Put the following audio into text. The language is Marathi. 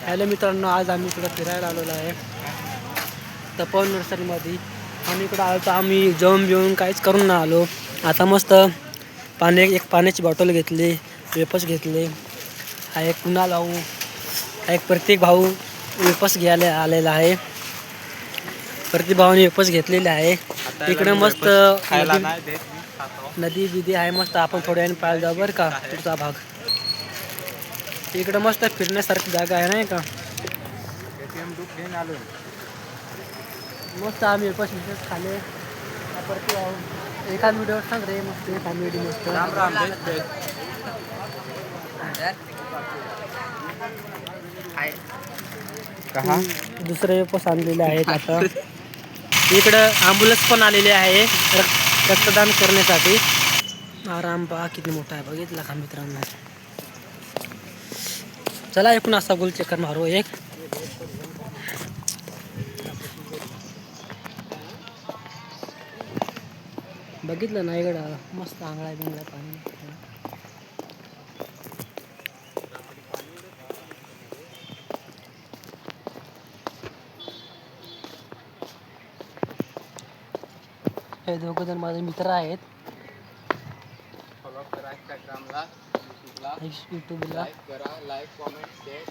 हॅलो मित्रांनो, आज आम्ही इकडं फिरायला आलेलो आहे तपोवन नर्सरीमध्ये. आम्ही इकडं आलो तर आम्ही जेवण बिवून काहीच करून ना आलो. आता मस्त पाण्याची बॉटल घेतली, वेपर्स घेतले. हा एक कुणाल भाऊ, हा एक प्रत्येक भाऊ वेपर्स घ्यायला आलेला आहे. प्रत्येक भावाने वेपर्स घेतलेले आहे. इकडं मस्त नदी बिदी आहे मस्त. आपण थोड्या वेळाने पाहायला जाऊ बरं का तुमचा भाग. इकडं मस्त फिरण्यासारखी जागा आहे नाही का. मस्त आम्ही वेपर्स खाले. एका व्हिडिओवर सांग रे मस्त एका व्हिडिओ मस्त. दुसरे वेपर्स आणलेले आहेत. आता इकडं ॲम्ब्युलन्स पण आलेले आहे रक्तदान करण्यासाठी. आराम पहा किती मोठा आहे बघितला का मित्रांनो. चला एकूण असा गोल चक्कर मारू एक. बघितलं ना इकडं मस्त आंगळा बिंगळा पाणी. हे दोघं जण माझे मित्र आहेत. फॉलो करा इंस्टाग्रामला, यूट्यूबला यूट्यूबला लाईक करा, लाईक कॉमेंट शेअर